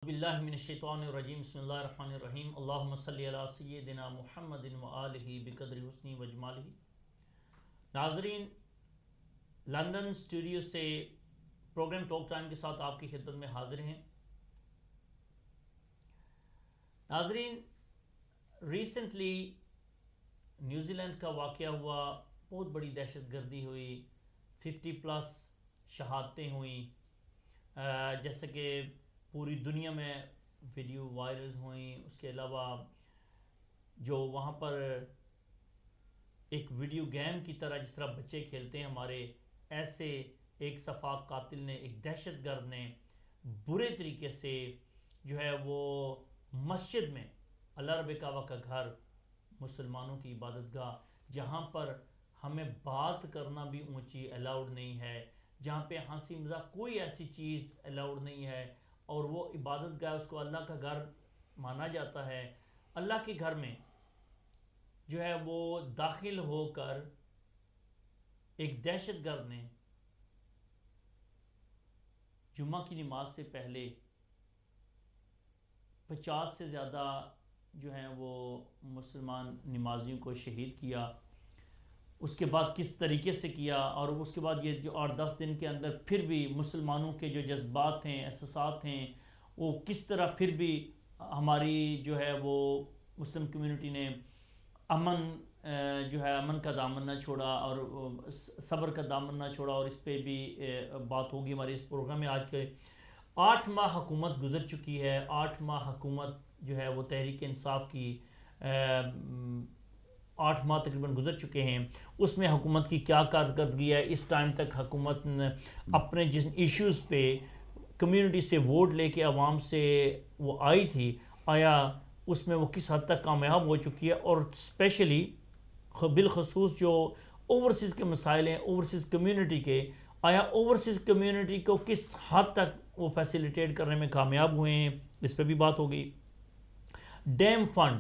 باللہ من الشیطان الرجیم بسم اللہ الرحمن الرحیم اللہم صلی علی سیدنا محمد و آلہ بقدر حسنی و جمالہ۔ ناظرین، لندن اسٹوڈیو سے پروگرام ٹاک ٹائم کے ساتھ آپ کی خدمت میں حاضر ہیں۔ ناظرین، ریسنٹلی نیوزی لینڈ کا واقعہ ہوا، بہت بڑی دہشت گردی ہوئی، 50+ شہادتیں ہوئیں، جیسے کہ پوری دنیا میں ویڈیو وائرل ہوئیں۔ اس کے علاوہ جو وہاں پر ایک ویڈیو گیم کی طرح جس طرح بچے کھیلتے ہیں ہمارے، ایسے ایک سفاک قاتل نے، ایک دہشت گرد نے برے طریقے سے جو ہے وہ مسجد میں، اللہ رب کعبہ کا گھر، مسلمانوں کی عبادت گاہ، جہاں پر ہمیں بات کرنا بھی اونچی الاؤڈ نہیں ہے، جہاں پہ ہنسی مذاق کوئی ایسی چیز الاؤڈ نہیں ہے، اور وہ عبادت گاہ، اس کو اللہ کا گھر مانا جاتا ہے، اللہ کے گھر میں جو ہے وہ داخل ہو کر ایک دہشت گرد نے جمعہ کی نماز سے پہلے 50 سے زیادہ جو ہیں وہ مسلمان نمازیوں کو شہید کیا۔ اس کے بعد کس طریقے سے کیا، اور اس کے بعد یہ جو 8-10 دن کے اندر پھر بھی مسلمانوں کے جو جذبات ہیں، احساسات ہیں، وہ کس طرح پھر بھی ہماری جو ہے وہ مسلم کمیونٹی نے امن جو ہے امن کا دامن نہ چھوڑا اور صبر کا دامن نہ چھوڑا، اور اس پہ بھی بات ہوگی ہمارے اس پروگرام میں۔ آج کے 8 ماہ حکومت گزر چکی ہے، 8 ماہ حکومت جو ہے وہ تحریک انصاف کی 8 ماہ تقریباً گزر چکے ہیں۔ اس میں حکومت کی کیا کارکردگی ہے، اس ٹائم تک حکومت نے اپنے جن ایشوز پہ کمیونٹی سے ووٹ لے کے عوام سے وہ آئی تھی، آیا اس میں وہ کس حد تک کامیاب ہو چکی ہے، اور اسپیشلی بالخصوص جو اوورسیز کے مسائل ہیں، اوورسیز کمیونٹی کے، آیا اوورسیز کمیونٹی کو کس حد تک وہ فیسیلیٹیٹ کرنے میں کامیاب ہوئے ہیں، اس پہ بھی بات ہوگی۔ ڈیم فنڈ،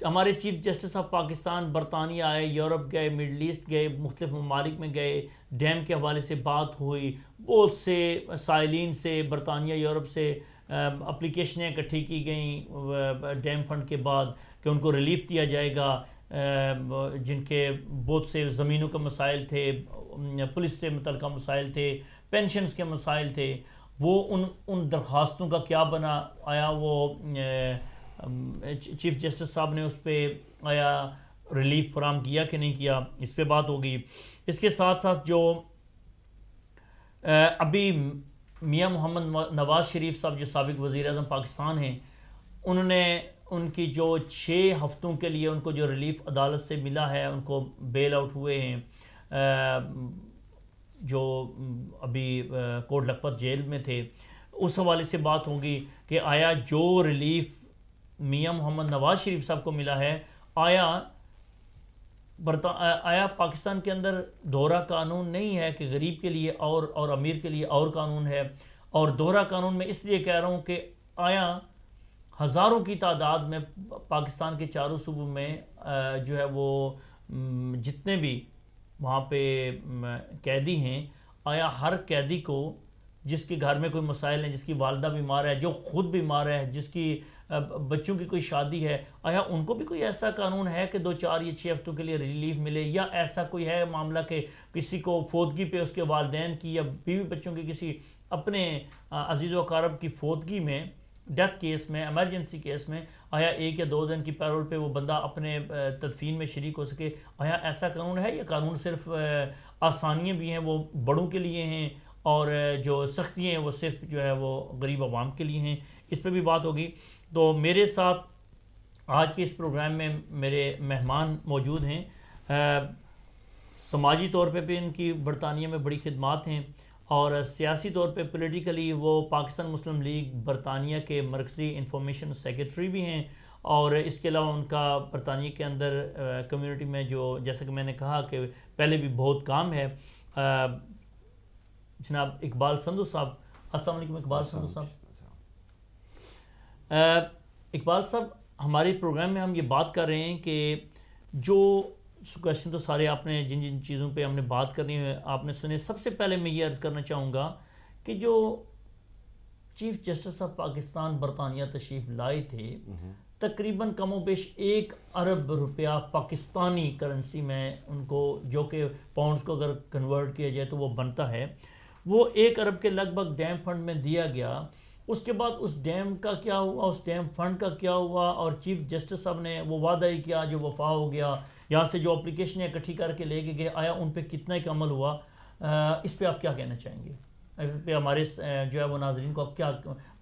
ہمارے چیف جسٹس آف پاکستان برطانیہ آئے، یورپ گئے، مڈل ایسٹ گئے، مختلف ممالک میں گئے، ڈیم کے حوالے سے بات ہوئی، بہت سے سائلین سے برطانیہ یورپ سے اپلیکیشنیں اکٹھی کی گئیں ڈیم فنڈ کے بعد کہ ان کو ریلیف دیا جائے گا، جن کے بہت سے زمینوں کے مسائل تھے، پولیس سے متعلقہ مسائل تھے، پینشنز کے مسائل تھے، وہ ان درخواستوں کا کیا بنا، آیا وہ چیف جسٹس صاحب نے اس پہ آیا ریلیف فراہم کیا کہ نہیں کیا، اس پہ بات ہوگی۔ اس کے ساتھ ساتھ جو ابھی میاں محمد نواز شریف صاحب جو سابق وزیر اعظم پاکستان ہیں، انہوں نے ان کی جو 6 ہفتوں کے لیے ان کو جو ریلیف عدالت سے ملا ہے، ان کو بیل آؤٹ ہوئے ہیں، جو ابھی کوٹ لکھپت جیل میں تھے، اس حوالے سے بات ہوگی کہ آیا جو ریلیف میاں محمد نواز شریف صاحب کو ملا ہے، آیا پاکستان کے اندر دوہرا قانون نہیں ہے کہ غریب کے لیے اور امیر کے لیے اور قانون ہے، اور دوہرا قانون میں اس لیے کہہ رہا ہوں کہ آیا ہزاروں کی تعداد میں پاکستان کے چاروں صوبوں میں جو ہے وہ جتنے بھی وہاں پہ قیدی ہیں، آیا ہر قیدی کو جس کے گھر میں کوئی مسائل ہیں، جس کی والدہ بیمار ہے، جو خود بیمار ہے، جس کی بچوں کی کوئی شادی ہے، آیا ان کو بھی کوئی ایسا قانون ہے کہ 2 4 یا 6 ہفتوں کے لیے ریلیف ملے، یا ایسا کوئی ہے معاملہ کہ کسی کو فوتگی پہ اس کے والدین کی یا بیوی بچوں کی کسی اپنے عزیز و اقارب کی فوتگی میں، ڈیتھ کیس میں، ایمرجنسی کیس میں، آیا 1 یا 2 دن کی پیرول پہ وہ بندہ اپنے تدفین میں شریک ہو سکے، آیا ایسا قانون ہے؟ یہ قانون صرف آسانیاں بھی ہیں وہ بڑوں کے لیے ہیں، اور جو سختیاں ہیں وہ صرف جو ہے وہ غریب عوام کے لیے ہیں، اس پہ بھی بات ہوگی۔ تو میرے ساتھ آج کے اس پروگرام میں میرے مہمان موجود ہیں، سماجی طور پہ بھی ان کی برطانیہ میں بڑی خدمات ہیں، اور سیاسی طور پہ پولیٹیکلی وہ پاکستان مسلم لیگ برطانیہ کے مرکزی انفارمیشن سیکرٹری بھی ہیں، اور اس کے علاوہ ان کا برطانیہ کے اندر کمیونٹی میں جو جیسا کہ میں نے کہا کہ پہلے بھی بہت کام ہے۔ جناب اقبال سندھو صاحب، السلام علیکم اقبال سندھو صاحب۔ اقبال صاحب، ہمارے پروگرام میں ہم یہ بات کر رہے ہیں کہ جو کویشچن تو سارے آپ نے جن جن چیزوں پہ ہم نے بات کرنی ہے آپ نے سنے، سب سے پہلے میں یہ عرض کرنا چاہوں گا کہ جو چیف جسٹس آف پاکستان برطانیہ تشریف لائے تھے، تقریباً کم و بیش 1 ارب روپیہ پاکستانی کرنسی میں ان کو، جو کہ پاؤنڈز کو اگر کنورٹ کیا جائے تو وہ بنتا ہے، وہ 1 ارب کے لگ بھگ ڈیم فنڈ میں دیا گیا۔ اس کے بعد اس ڈیم کا کیا ہوا، اس ڈیم فنڈ کا کیا ہوا، اور چیف جسٹس صاحب نے وہ وعدہ ہی کیا جو وفا ہو گیا، یہاں سے جو اپلیکیشنیں اکٹھی کر کے لے کے گئے، آیا ان پہ کتنا ایک عمل ہوا؟ اس پہ آپ کیا کہنا چاہیں گے؟ اس پہ ہمارے جو ہے وہ ناظرین کو آپ کیا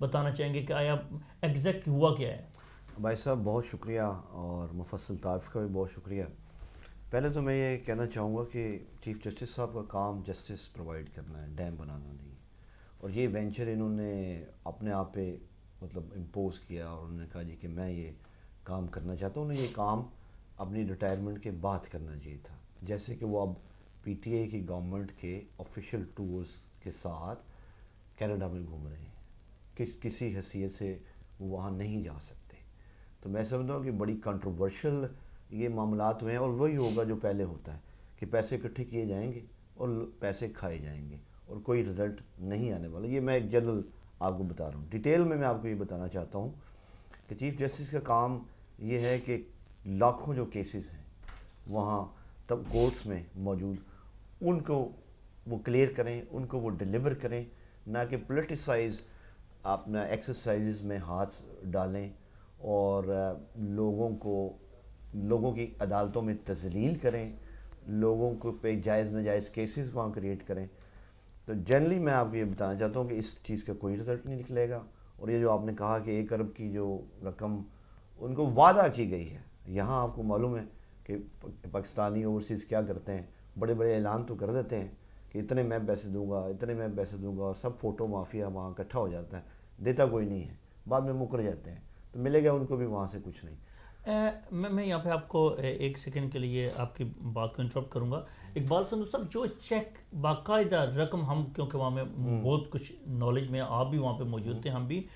بتانا چاہیں گے کہ آیا ایگزیکٹ ہوا کیا ہے؟ بھائی صاحب بہت شکریہ، اور مفصل تعارف کا بھی بہت شکریہ۔ پہلے تو میں یہ کہنا چاہوں گا کہ چیف جسٹس صاحب کا کام جسٹس پرووائڈ کرنا ہے، ڈیم بنانا نہیں، اور یہ وینچر انہوں نے اپنے آپ پہ مطلب امپوز کیا، اور انہوں نے کہا جی کہ میں یہ کام کرنا چاہتا ہوں۔ انہیں یہ کام اپنی ریٹائرمنٹ کے بعد کرنا چاہیے تھا، جیسے کہ وہ اب پی ٹی آئی کی گورنمنٹ کے آفیشیل ٹورز کے ساتھ کینیڈا میں گھوم رہے ہیں، کسی حیثیت سے وہ وہاں نہیں جا سکتے۔ تو میں سمجھتا ہوں کہ بڑی کنٹروورشل یہ معاملات ہوئے ہیں، اور وہی ہوگا جو پہلے ہوتا ہے کہ پیسے اکٹھے کیے جائیں گے اور پیسے کھائے جائیں گے اور کوئی رزلٹ نہیں آنے والا۔ یہ میں ایک جنرل آپ کو بتا رہا ہوں۔ ڈیٹیل میں آپ کو یہ بتانا چاہتا ہوں کہ چیف جسٹس کا کام یہ ہے کہ لاکھوں جو کیسز ہیں وہاں تب کورٹس میں موجود، ان کو وہ کلیئر کریں، ان کو وہ ڈیلیور کریں، نہ کہ پولیٹیسائز اپنا ایکسرسائزز میں ہاتھ ڈالیں اور لوگوں کی عدالتوں میں تذلیل کریں، لوگوں کو پہ جائز ناجائز کیسز وہاں کریٹ کریں۔ تو جنرلی میں آپ کو یہ بتانا چاہتا ہوں کہ اس چیز کا کوئی رزلٹ نہیں نکلے گا۔ اور یہ جو آپ نے کہا کہ 1 ارب کی جو رقم ان کو وعدہ کی گئی ہے، یہاں آپ کو معلوم ہے کہ پاکستانی اوورسیز کیا کرتے ہیں، بڑے بڑے اعلان تو کر دیتے ہیں کہ اتنے میں پیسے دوں گا، اتنے میں پیسے دوں گا، اور سب فوٹو مافیا وہاں اکٹھا ہو جاتا ہے، دیتا کوئی نہیں ہے، بعد میں مکر جاتے ہیں، تو ملے گا ان کو بھی وہاں سے کچھ نہیں۔ میں یہاں پہ آپ کو 1 سیکنڈ کے لیے آپ کی بات کو انٹرپٹ کروں گا۔ اقبال سندھو صاحب، جو چیک باقاعدہ رقم، ہم کیونکہ وہاں میں بہت کچھ نالج میں، آپ بھی وہاں پہ موجود تھے، ہم بھی،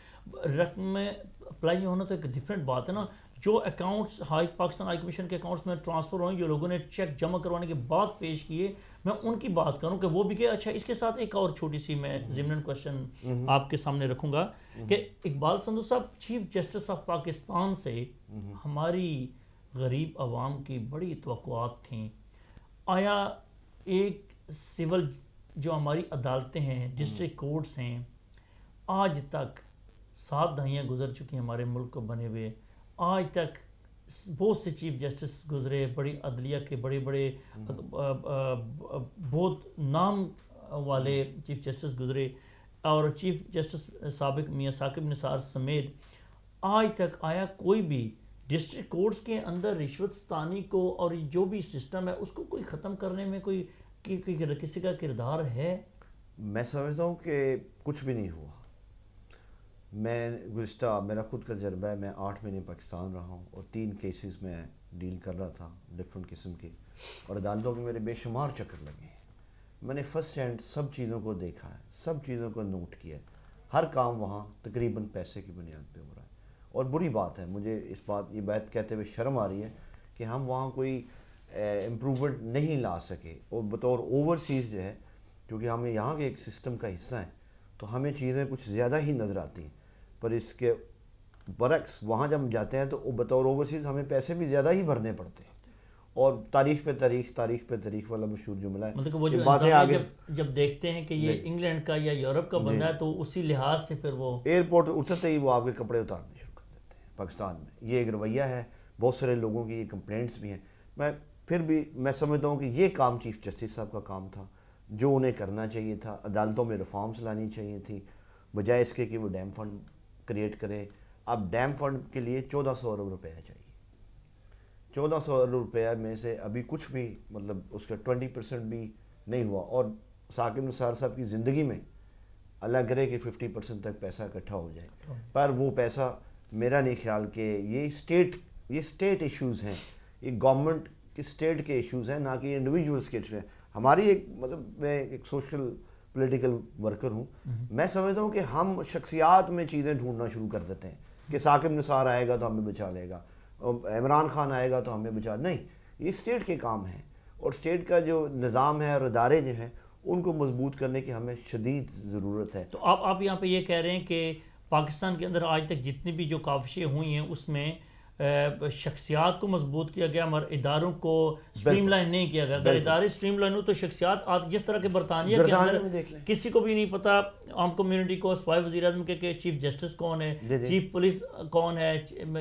رقم میں اپلائی ہونا تو ایک ڈفرینٹ بات ہے نا۔ جو اکاؤنٹس پاکستان ہائی کمیشن کے اکاؤنٹس میں ٹرانسفر ہوئے، جو لوگوں نے چیک جمع کروانے کے بعد پیش کیے، میں ان کی بات کروں کہ وہ بھی کہ اچھا، اس کے ساتھ ایک اور چھوٹی سی میں ضمن کوشچن آپ کے سامنے رکھوں گا کہ اقبال سندھو صاحب، چیف جسٹس آف پاکستان سے ہماری غریب عوام کی بڑی توقعات تھیں۔ آیا ایک سول جو ہماری عدالتیں ہیں، ڈسٹرکٹ کورٹس ہیں، آج تک 7 دہائیاں گزر چکی ہیں ہمارے ملک کو بنے ہوئے، آج تک بہت سے چیف جسٹس گزرے، بڑی عدلیہ کے بڑے بڑے بہت نام والے چیف جسٹس گزرے، اور چیف جسٹس سابق میاں ثاقب نثار سمیت آج تک آیا کوئی بھی ڈسٹرکٹ کورٹس کے اندر رشوت ستانی کو اور جو بھی سسٹم ہے اس کو کوئی ختم کرنے میں کوئی کسی کا کردار ہے؟ میں سمجھتا ہوں کہ کچھ بھی نہیں ہوا۔ میں گزشتہ میرا خود کا تجربہ ہے، میں 8 مہینے پاکستان رہا ہوں، اور 3 کیسز میں ڈیل کر رہا تھا ڈفرینٹ قسم کے، اور عدالتوں کے میرے بے شمار چکر لگے ہیں۔ میں نے فرسٹ ہینڈ سب چیزوں کو دیکھا ہے، سب چیزوں کو نوٹ کیا ہے۔ ہر کام وہاں تقریباً پیسے کی بنیاد پہ ہو رہا ہے، اور بری بات ہے، مجھے یہ بات کہتے ہوئے شرم آ رہی ہے کہ ہم وہاں کوئی امپرومنٹ نہیں لا سکے، اور بطور اوورسیز جو ہے، کیونکہ ہم یہاں کے ایک سسٹم کا حصہ ہیں، تو ہمیں چیزیں کچھ زیادہ ہی نظر آتی ہیں، پر اس کے برعکس وہاں جب ہم جاتے ہیں تو بطور اوورسیز ہمیں پیسے بھی زیادہ ہی بھرنے پڑتے ہیں۔ اور تاریخ پہ تاریخ والا مشہور جملہ ہے، مطلب کہ وہ جو انسان جب دیکھتے ہیں کہ یہ انگلینڈ کا یا یورپ کا بندہ ہے تو اسی لحاظ سے پھر وہ ایئرپورٹ اترتے ہی وہ آپ کے کپڑے اتارنے شروع کر دیتے ہیں۔ پاکستان میں یہ ایک رویہ ہے، بہت سارے لوگوں کی یہ کمپلینٹس بھی ہیں۔ پھر بھی میں سمجھتا ہوں کہ یہ کام چیف جسٹس صاحب کا کام تھا، جو انہیں کرنا چاہیے تھا۔ عدالتوں میں ریفارمز لانی چاہیے تھی، بجائے اس کے کہ وہ ڈیم فنڈ کریٹ کرے۔ اب ڈیم فنڈ کے لیے 1400 ارب روپیہ چاہیے۔ 1400 ارب روپیہ میں سے ابھی کچھ بھی مطلب اس کا 20% بھی نہیں ہوا، اور ثاقب نثار صاحب کی زندگی میں اللہ کرے کہ 50% تک پیسہ اکٹھا ہو جائے، پر وہ پیسہ میرا نہیں خیال کہ یہ اسٹیٹ ایشوز ہیں، یہ گورنمنٹ کی اسٹیٹ کے ایشوز ہیں، نہ کہ انڈیویجولس کے ایشوز ہیں۔ ہماری ایک مطلب میں ایک سوشل پولیٹیکل ورکر ہوں، میں سمجھتا ہوں کہ ہم شخصیات میں چیزیں ڈھونڈنا شروع کر دیتے ہیں کہ ثاقب نثار آئے گا تو ہمیں بچا لے گا، عمران خان آئے گا تو ہمیں بچا، نہیں، یہ اسٹیٹ کے کام ہیں، اور اسٹیٹ کا جو نظام ہے اور ادارے جو ہیں ان کو مضبوط کرنے کی ہمیں شدید ضرورت ہے. تو آپ یہاں پہ یہ کہہ رہے ہیں کہ پاکستان کے اندر آج تک جتنی بھی جو کاوشیں ہوئی ہیں اس میں شخصیات کو مضبوط کیا گیا مگر اداروں کو سٹریم لائن نہیں کیا گیا. اگر ادارے سٹریم لائن ہو تو شخصیات جس طرح کے برطانیہ کے اندر کسی کو بھی نہیں پتا عام کمیونٹی کو سوائے وزیر اعظم کے چیف جسٹس کون ہے, چیف پولیس کون ہے,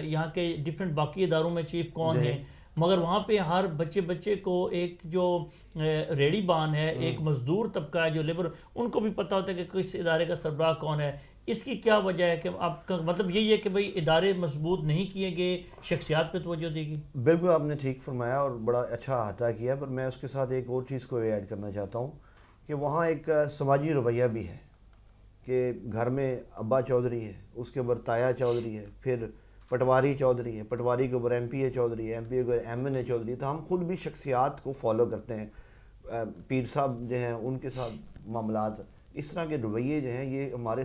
یہاں کے ڈفرینٹ باقی اداروں میں چیف کون ہے, مگر وہاں پہ ہر بچے کو ایک جو ریڑی بان ہے, ایک مزدور طبقہ ہے جو لیبر, ان کو بھی پتہ ہوتا ہے کہ کس ادارے کا سربراہ کون ہے. اس کی کیا وجہ ہے کہ آپ کا مطلب یہی ہے کہ بھئی ادارے مضبوط نہیں کیے گئے, شخصیات پہ توجہ دی گئی؟ بالکل آپ نے ٹھیک فرمایا اور بڑا اچھا احاطہ کیا, پر میں اس کے ساتھ ایک اور چیز کو ایڈ کرنا چاہتا ہوں کہ وہاں ایک سماجی رویہ بھی ہے کہ گھر میں ابا چودھری ہے, اس کے اوپر تایا چودھری ہے, پھر پٹواری چودھری ہے, پٹواری کے اوپر ایم پی اے چودھری ہے, ایم پی اے کے اوپر ایم این اے چودھری ہے. تو ہم خود بھی شخصیات کو فالو کرتے ہیں, پیر صاحب جو ہیں ان کے ساتھ معاملات, اس طرح کے رویے جو ہیں یہ ہمارے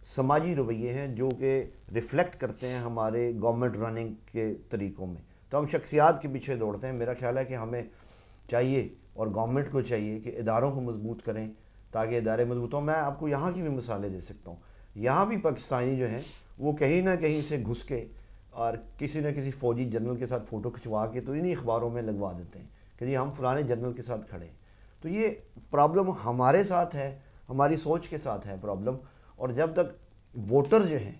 سماجی رویے ہیں جو کہ ریفلیکٹ کرتے ہیں ہمارے گورنمنٹ رننگ کے طریقوں میں. تو ہم شخصیات کے پیچھے دوڑتے ہیں. میرا خیال ہے کہ ہمیں چاہیے اور گورنمنٹ کو چاہیے کہ اداروں کو مضبوط کریں تاکہ ادارے مضبوط ہوں. میں آپ کو یہاں کی بھی مثالیں دے سکتا ہوں. یہاں بھی پاکستانی جو ہیں وہ کہیں نہ کہیں سے گھس کے اور کسی نہ کسی فوجی جنرل کے ساتھ فوٹو کھنچوا کے تو انہیں اخباروں میں لگوا دیتے ہیں کہ جی ہم فلانے جنرل کے ساتھ کھڑے ہیں. تو یہ پرابلم ہمارے ساتھ ہے, ہماری سوچ کے ساتھ ہے پرابلم. اور جب تک ووٹر جو ہیں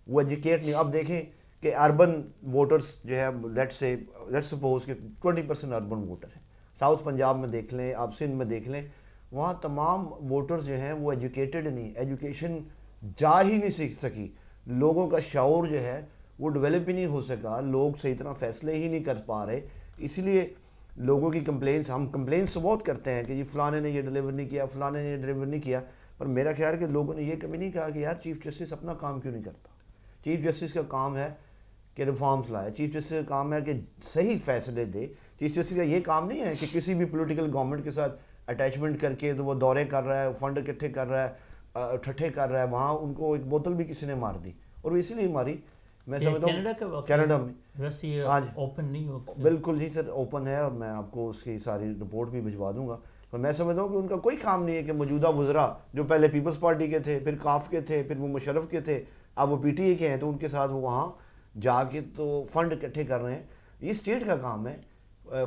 وہ ایجوکیٹ نہیں, اب دیکھیں کہ اربن ووٹرز جو ہے لیٹ سپوز کہ 20% اربن ووٹر ہیں. ساؤتھ پنجاب میں دیکھ لیں, آپ سندھ میں دیکھ لیں, وہاں تمام ووٹرز جو ہیں وہ ایجوکیٹڈ نہیں, ایجوکیشن جا ہی نہیں سیکھ سکی, لوگوں کا شعور جو ہے وہ ڈیولپ ہی نہیں ہو سکا, لوگ صحیح طرح فیصلے ہی نہیں کر پا رہے. اسی لیے لوگوں کی کمپلینس, ہم کمپلینس بہت کرتے ہیں کہ جی فلانے نے یہ ڈیلیور نہیں کیا, فلانے نے یہ ڈیلیور نہیں کیا, پر میرا خیال ہے کہ لوگوں نے یہ کبھی نہیں کہا کہ یار چیف جسٹس اپنا کام کیوں نہیں کرتا. چیف جسٹس کا کام ہے کہ ریفارمز لائے, چیف جسٹس کا کام ہے کہ صحیح فیصلے دے. چیف جسٹس کا یہ کام نہیں ہے کہ کسی بھی پولیٹیکل گورنمنٹ کے ساتھ اٹیچمنٹ کر کے تو وہ دورے کر رہا ہے, فنڈ اکٹھے کر رہا ہے, ٹھٹھے کر رہا ہے. وہاں ان کو ایک بوتل بھی کسی نے مار دی, اور وہ اسی لیے ماری. میں سمجھتا ہوں کینیڈا میں ویسے اوپن نہیں ہو. بالکل جی سر, اوپن ہے, اور میں آپ کو اس کی ساری رپورٹ بھی بھجوا دوں گا. پر میں سمجھتا ہوں کہ ان کا کوئی کام نہیں ہے کہ موجودہ وزراء جو پہلے پیپلز پارٹی کے تھے, پھر کاف کے تھے, پھر وہ مشرف کے تھے, اب وہ پی ٹی اے کے ہیں, تو ان کے ساتھ وہ وہاں جا کے تو فنڈ اکٹھے کر رہے ہیں. یہ اسٹیٹ کا کام ہے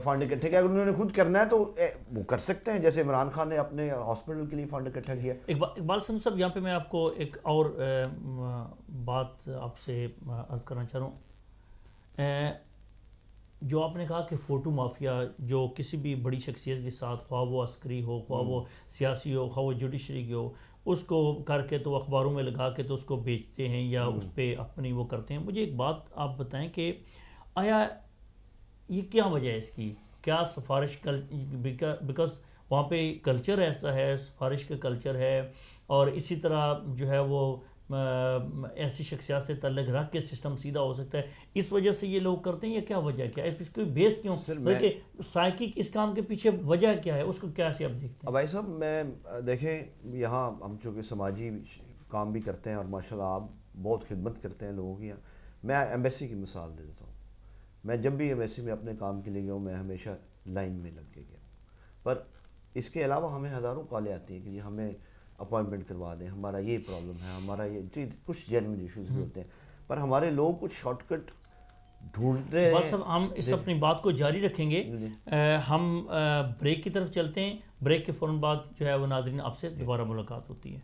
فنڈ اکٹھے کیا. اگر انہوں نے خود کرنا ہے تو وہ کر سکتے ہیں, جیسے عمران خان نے اپنے ہاسپٹل کے لیے فنڈ اکٹھا کیا. اقبال صاحب یہاں پہ میں آپ کو ایک اور بات آپ سے عرض کرنا چاہ رہا ہوں. جو آپ نے کہا کہ فوٹو مافیا جو کسی بھی بڑی شخصیت کے ساتھ, خواہ وہ عسکری ہو, خواہ وہ سیاسی ہو, خواہ وہ جوڈیشری کی ہو, اس کو کر کے تو اخباروں میں لگا کے تو اس کو بیچتے ہیں یا اس پہ اپنی وہ کرتے ہیں. مجھے ایک بات آپ بتائیں کہ آیا یہ کیا وجہ ہے اس کی؟ کیا سفارش بیکاز وہاں پہ کلچر ایسا ہے, سفارش کا کلچر ہے, اور اسی طرح جو ہے وہ ایسی شخصیات سے تعلق رکھ کے سسٹم سیدھا ہو سکتا ہے, اس وجہ سے یہ لوگ کرتے ہیں, یا کیا وجہ ہے, کیا اس کی بیس کیوں, بلکہ سائیکک اس کام کے پیچھے وجہ کیا ہے, اس کو کیسے آپ دیکھتے ہیں؟ بھائی صاحب میں دیکھیں یہاں ہم چونکہ سماجی کام بھی کرتے ہیں اور ماشاءاللہ آپ بہت خدمت کرتے ہیں لوگوں کی. میں ایمبیسی کی مثال دے دیتا ہوں. میں جب بھی ایمبیسی میں اپنے کام کے لیے گیا ہوں میں ہمیشہ لائن میں لگ کے گیا ہوں, پر اس کے علاوہ ہمیں ہزاروں کالیں آتی ہیں کہ یہ ہمیں اپوائنٹمنٹ کروا دیں, ہمارا یہ پرابلم ہے, ہمارا یہ کچھ جینوئن ایشوز بھی ہوتے ہیں, پر ہمارے لوگ کچھ شارٹ کٹ ڈھونڈ رہے ہیں. صاحب ہم اس اپنی بات کو جاری رکھیں گے, ہم بریک کی طرف چلتے ہیں. بریک کے فوراً بعد جو ہے وہ ناظرین آپ سے دوبارہ ملاقات ہوتی ہے.